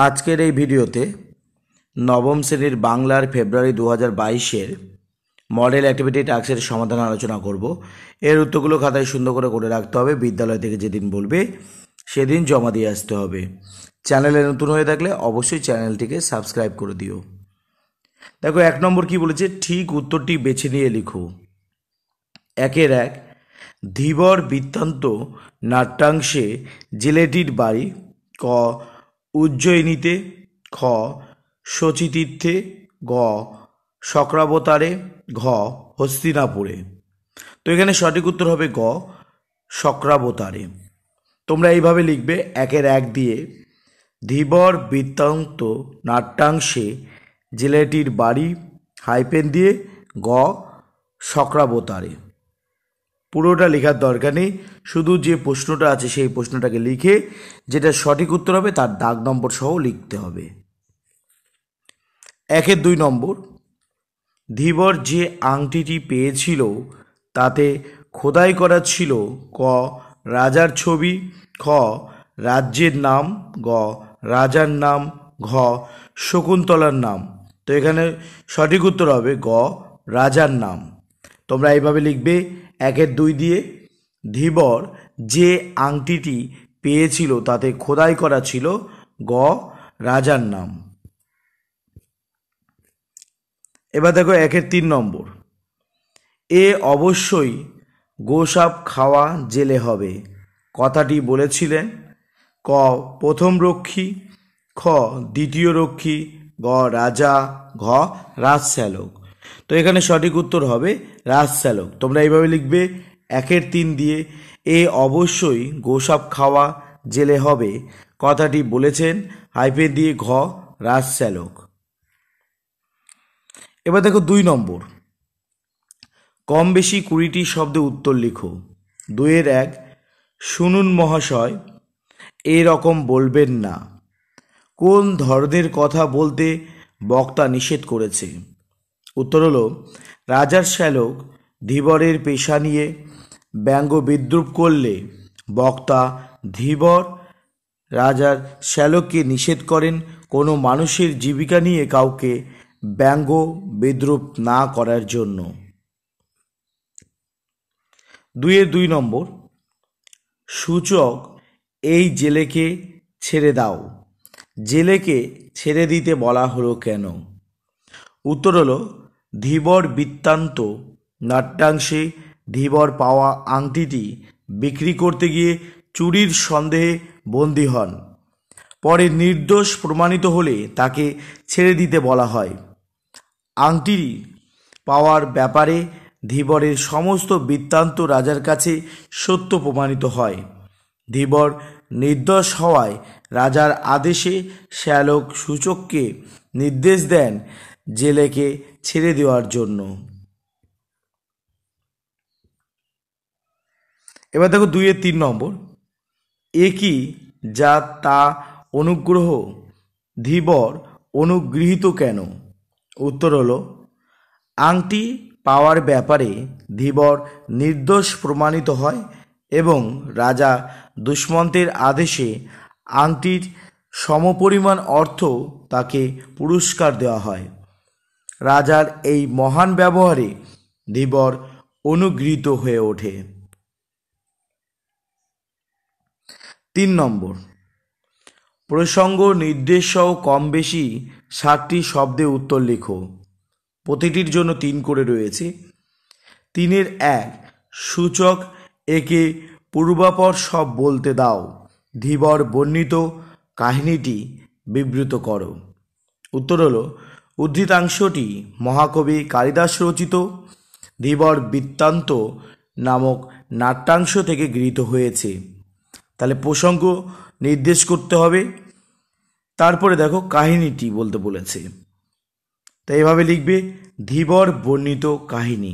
আজকের এই ভিডিওতে নবম শ্রেণীর বাংলার ফেব্রুয়ারি 2022-এর মডেল অ্যাক্টিভিটি টাস্কের সমাধান আলোচনা করব। এর উত্তরগুলো খাতায় সুন্দর করে রাখতে হবে। বিদ্যালয় থেকে যেদিন বলবে সেদিন জমা দিয়ে আসতে হবে। চ্যানেলে নতুন হয়ে থাকলে অবশ্যই চ্যানেলটিকে সাবস্ক্রাইব করে দিও। দেখো 1 নম্বর কি বলেছে, ঠিক উত্তরটি বেছে নিয়ে লিখো। 1 ধীবর বৃত্তান্ত নাট্যাংশে জেলেটির বাড়ি ক উজ্জয়িনীতে, খ শচীতীর্থে, গ শক্রাবতারে, ঘ হস্তিনাপুরে। তো এখানে সঠিক উত্তর হবে গ শক্রাবতারে। তোমরা এইভাবে লিখবে 1 দিয়ে ধীবর বৃত্তান্ত নাট্যাংশে জেলেটির বাড়ি হাইপেন দিয়ে গ শক্রাবতারে। পুরোটা লেখার দরকার নেই, শুধু যে প্রশ্নটা আছে সেই প্রশ্নটাকে লিখে যেটা সঠিক উত্তর হবে তার দাগ নম্বর সহ লিখতে হবে। 2 নম্বর, ধীবর যে আংটিটি পেয়েছিল তাতে খোদাই করা ছিল ক রাজার ছবি, খ রাজ্যের নাম, গ রাজার নাম, ঘ শকুন্তলার নাম। তো এখানে সঠিক উত্তর হবে গ রাজার নাম। তোমরা এইভাবে লিখবে 2 দিয়ে ধীবর যে আংটিটি পেয়েছিল তাতে খোদাই করা ছিল গ রাজার নাম। এবার দেখো 3 নম্বর, এ অবশ্যই গোসাপ খাওয়া জেলে হবে কথাটি বলেছিলেন ক প্রথম রক্ষী, খ দ্বিতীয় রক্ষী, গ রাজা, ঘ রাজশ্যালক। তো এখানে সঠিক উত্তর হবে রাজশ্যালক। তোমরা এইভাবে লিখবে 3 দিয়ে এ অবশ্যই গোসাপ খাওয়া জেলে হবে কথাটি বলেছেন হাইফেন দিয়ে ঘ রাজশ্যালক। এবার দেখো 2 নম্বর, কম বেশি 20টি শব্দে উত্তর লিখো। 2 শুনুন মহাশয়, এরকম বলবেন না। কোন ধরনের কথা বলতে বক্তা নিষেধ করেছে? উত্তর হলো রাজার শ্যালক ধীবরের পেশা নিয়ে ব্যঙ্গ বিদ্রুপ করলে বক্তা ধীবর রাজার শ্যালককে নিষেধ করেন কোনো মানুষের জীবিকা নিয়ে কাউকে ব্যঙ্গ বিদ্রুপ না করার জন্য। 2 নম্বর, সূচক এই জেলেকে ছেড়ে দাও। জেলেকে ছেড়ে দিতে বলা হলো কেন? উত্তর হলো ধীবর বৃত্তান্ত নাট্যাংশে ধীবর পাওয়া আংটিটি বিক্রি করতে গিয়ে চুরির সন্দেহে বন্দী হন। পরে নির্দোষ প্রমাণিত হলে তাকে ছেড়ে দিতে বলা হয়। আংটি পাওয়ার ব্যাপারে ধীবরের সমস্ত বৃত্তান্ত রাজার কাছে সত্য প্রমাণিত হয়। ধীবর নির্দোষ হওয়ায় রাজার আদেশে শ্যালক সূচককে নির্দেশ দেন জেলেকে ছেড়ে দেওয়ার জন্য। এবার দেখো 3 নম্বর, এ কি যা তা অনুগ্রহ ধীবর অনুগৃহীত কেন? উত্তর হলো আংটি পাওয়ার ব্যাপারে ধীবর নির্দোষ প্রমাণিত হয় এবং রাজা দুষ্মন্তের আদেশে আংটির সমপরিমাণ অর্থ তাকে পুরস্কার দেওয়া হয়। রাজার এই মহান ব্যবহারে ধীবর অনুগৃহীত হয়ে ওঠে। 3 নম্বর, প্রসঙ্গ নির্দেশ সহ কম বেশি 60টি শব্দে উত্তর লিখো। প্রতিটির জন্য 3 করে রয়েছে। 3 সূচক একে পূর্বাপর সব বলতে দাও। ধীবর বর্ণিত কাহিনীটি বিবৃত করো। উত্তর হলো উদ্ধৃতাংশটি মহাকবি কালিদাস রচিত ধীবর বৃত্তান্ত নামক নাট্যাংশ থেকে গৃহীত হয়েছে। তাহলে প্রসঙ্গ নির্দেশ করতে হবে, তারপরে দেখো কাহিনীটি বলতে বলেছে। তাই এভাবে লিখবে ধীবর বর্ণিত কাহিনী।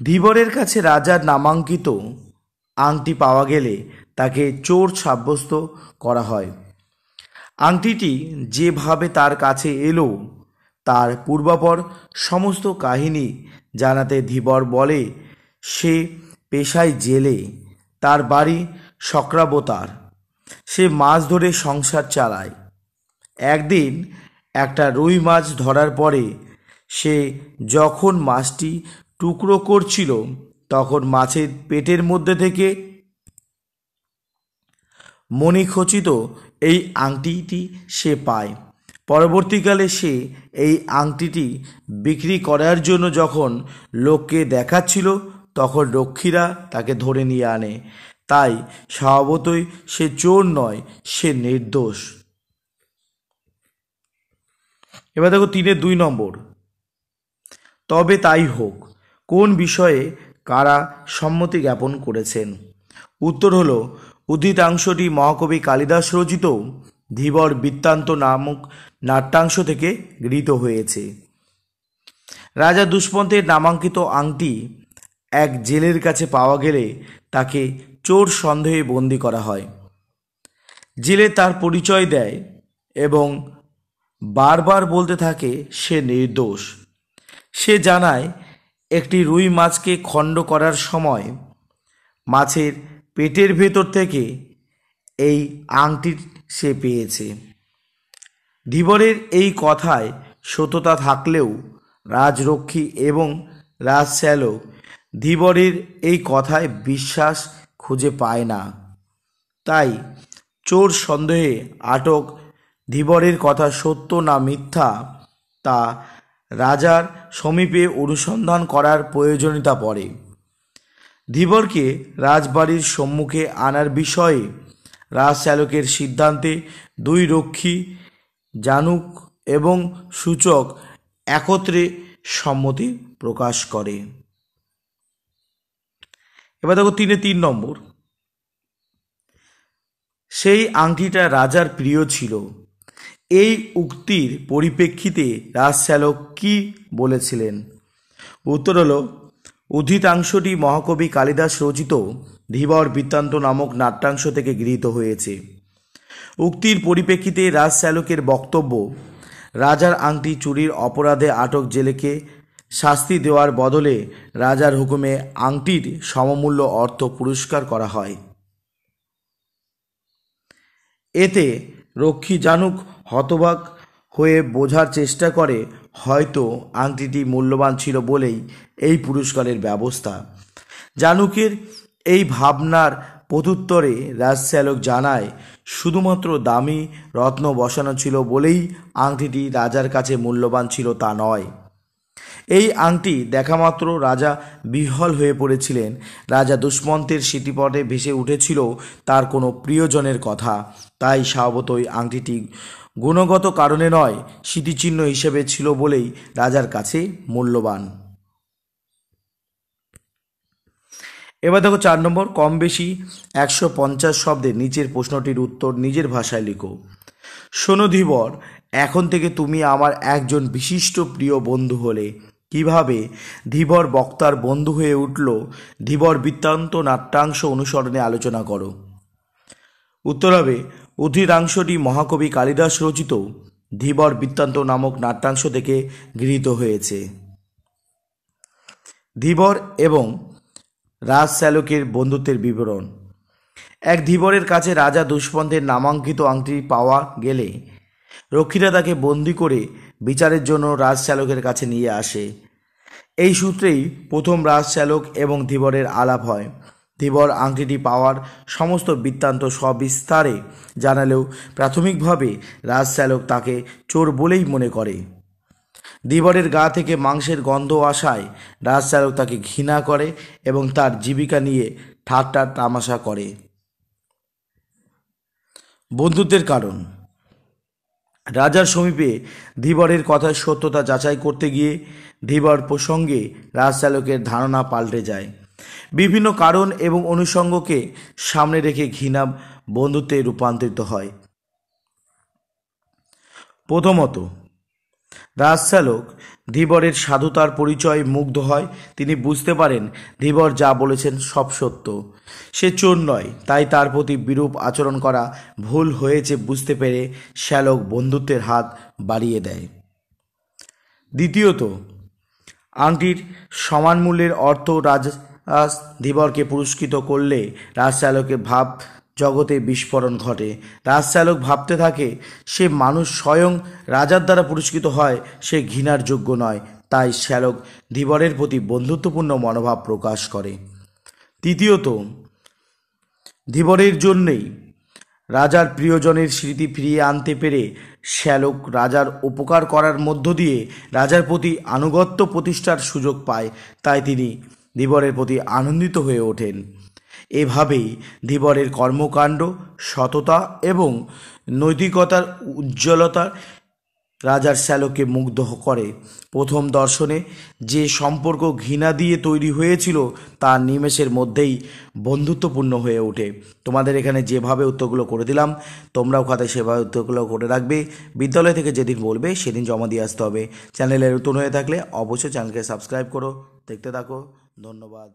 ধীবরের কাছে রাজার নামাঙ্কিত আংটি পাওয়া গেলে তাকে চোর সাব্যস্ত করা হয়। আংটিটি যেভাবে তার কাছে এলো তার পূর্বাপর সমস্ত কাহিনী জানাতে ধীবর বলে সে পেশায় জেলে, তার বাড়ি শক্রাবতার, সে মাছ ধরে সংসার চালায়। একদিন একটা রুই মাছ ধরার পরে সে যখন মাছটি টুকরো করছিল তখন মাছের পেটের মধ্যে থেকে মণিখচিত এই আংটিটি সে পায়। পরবর্তীকালে সে এই আংটিটি বিক্রি করার জন্য যখন লোককে দেখাচ্ছিল তখন রক্ষীরা তাকে ধরে নিয়ে আনে। তাই স্বভাবতই সে চোর নয়, সে নির্দোষ। এবার দেখো 3-2 নম্বর, তবে তাই হোক কোন বিষয়ে কারা সম্মতি জ্ঞাপন করেছেন? উত্তর হলো উদ্ধৃতাংশটি মহাকবি কালিদাস রচিত ধীবর বৃত্তান্ত নামক নাট্যাংশ থেকে গৃহীত হয়েছে। রাজা দুষ্মন্তের নামাঙ্কিত আংটি এক জেলের কাছে পাওয়া গেলে তাকে চোর সন্দেহে বন্দি করা হয়। জেলে তার পরিচয় দেয় এবং বারবার বলতে থাকে সে নির্দোষ। সে জানায় একটি রুই মাছকে খণ্ড করার সময় মাছের পেটের ভেতর থেকে এই আংটি সে পেয়েছে। ধীবরের এই কথায় সত্যতা থাকলেও রাজরক্ষী এবং রাজশ্যালক ধীবরের এই কথায় বিশ্বাস খুঁজে পায় না। তাই চোর সন্দেহে আটক ধীবরের কথা সত্য না মিথ্যা তা রাজার সমীপে অনুসন্ধান করার প্রয়োজনীয়তা পড়ে। ধীবরকে রাজবাড়ির সম্মুখে আনার বিষয়ে রাজশ্যালকের সিদ্ধান্তে 2 রক্ষী জানুক এবং সূচক একত্রে সম্মতি প্রকাশ করে। এবার দেখো 3-3 নম্বর, সেই আংটিটা রাজার প্রিয় ছিল। এই উক্তির পরিপ্রেক্ষিতে রাজশ্যালক কি বলেছিলেন? উত্তর হলো উদ্ধৃতাংশটি মহাকবি কালিদাস রচিত ধীবর বৃত্তান্ত নামক নাট্যাংশ থেকে গৃহীত হয়েছে। উক্তির পরিপ্রেক্ষিতে রাজশ্যালকের বক্তব্য, রাজার আংটি চুরির অপরাধে আটক জেলেকে শাস্তি দেওয়ার বদলে রাজার হুকুমে আংটির সমমূল্য অর্থ পুরস্কার করা হয়। এতে রক্ষী জানুক হতবাক হয়ে বোঝার চেষ্টা করে হয়তো আংটিটি মূল্যবান ছিল বলেই এই পুরস্কারের ব্যবস্থা। জানুকের এই ভাবনার প্রত্যুত্তরে রাজশ্যালক জানায় শুধুমাত্র দামি রত্ন বসানো ছিল বলেই আংটিটি রাজার কাছে মূল্যবান ছিল তা নয়। এই আংটি দেখামাত্র রাজা বিহ্বল হয়ে পড়েছিলেন। রাজা দুষ্মন্তের স্মৃতিপটে ভেসে উঠেছিল তার কোনো প্রিয়জনের কথা। তাই স্বভাবতই আংটিটি গুণগত কারণে নয়, স্মৃতিচিহ্ন হিসেবে ছিল বলেই রাজার কাছে মূল্যবান। এবার দেখো 4 নম্বর, কম বেশি 150 শব্দে নিচের প্রশ্নটির উত্তর নিজের ভাষায় লিখো। শোনো ধীবর, এখন থেকে তুমি আমার একজন বিশিষ্ট প্রিয় বন্ধু হলে। কিভাবে ধীবর বক্তার বন্ধু হয়ে উঠল ধীবর বৃত্তান্ত নাট্যাংশ অনুসরণে আলোচনা করো। উত্তর হবে উদ্ধৃতাংশটি মহাকবি কালিদাস রচিত ধীবর বৃত্তান্ত নামক নাট্যাংশ থেকে গৃহীত হয়েছে। ধীবর এবং রাজশ্যালকের বন্ধুত্বের বিবরণ। এক ধীবরের কাছে রাজা দুষ্মন্তের নামাঙ্কিত আংটি পাওয়া গেলে রক্ষীরা তাকে বন্দি করে বিচারের জন্য রাজশ্যালকের কাছে নিয়ে আসে। এই সূত্রেই প্রথম রাজশ্যালক এবং ধীবরের আলাপ হয়। ধীবর আংটিটি পাওয়ার সমস্ত বৃত্তান্ত সবিস্তারে জানালেও প্রাথমিকভাবে রাজশ্যালক তাকে চোর বলেই মনে করে। ধীবরের গা থেকে মাংসের গন্ধ আসায় রাজশ্যালক তাকে ঘৃণা করে এবং তার জীবিকা নিয়ে ঠাট্টা তামাশা করে। বন্ধুত্বের কারণ। রাজার সমীপে ধীবরের কথার সত্যতা যাচাই করতে গিয়ে ধীবর প্রসঙ্গে রাজশ্যালকের ধারণা পাল্টে যায়। বিভিন্ন কারণ এবং অনুষঙ্গকে সামনে রেখে ঘৃণা বন্ধুত্বে রূপান্তরিত হয়। প্রথমত, রাজশ্যালক ধীবরের সাধুতার পরিচয় মুগ্ধ হয়। তিনি বুঝতে পারেন ধীবর যা বলেছেন সব সত্য। সে চোর নয়, তাই তার প্রতি বিরূপ আচরণ করা ভুল হয়েছে বুঝতে পেরে শ্যালক বন্ধুত্বের হাত বাড়িয়ে দেয়। দ্বিতীয়ত, আংটির সমান মূল্যের অর্থ রাজ ধীবরকে পুরস্কৃত করলে রাজশ্যালকের ভাব জগতে বিস্ফোরণ ঘটে। রাজশ্যালক ভাবতে থাকে সে মানুষ স্বয়ং রাজার দ্বারা পুরস্কৃত হয়, সে ঘৃণার যোগ্য নয়। তাই শ্যালক ধীবরের প্রতি বন্ধুত্বপূর্ণ মনোভাব প্রকাশ করে। তৃতীয়ত, ধীবরের জন্যেই রাজার প্রিয়জনের স্মৃতি ফিরিয়ে আনতে পেরে শ্যালক রাজার উপকার করার মধ্য দিয়ে রাজার প্রতি আনুগত্য প্রতিষ্ঠার সুযোগ পায়। তাই তিনি ধীবরের প্রতি আনন্দিত হয়ে ওঠেন। এভাবেই ধীবরের কর্মকাণ্ড, সততা এবং নৈতিকতার উজ্জ্বলতা রাজার শ্যালককে মুগ্ধ করে। প্রথম দর্শনে যে সম্পর্ক ঘৃণা দিয়ে তৈরি হয়েছিল তা নিমেষের মধ্যেই বন্ধুত্বপূর্ণ হয়ে ওঠে। তোমাদের এখানে যেভাবে উত্তরগুলো করে দিলাম, তোমরাও খাতায় সেভাবে উত্তরগুলো করে রাখবে। বিদ্যালয় থেকে যেদিন বলবে সেদিন জমা দিয়ে আসতে হবে। চ্যানেলে নতুন হয়ে থাকলে অবশ্যই চ্যানেলকে সাবস্ক্রাইব করো। দেখতে থাকো। ধন্যবাদ।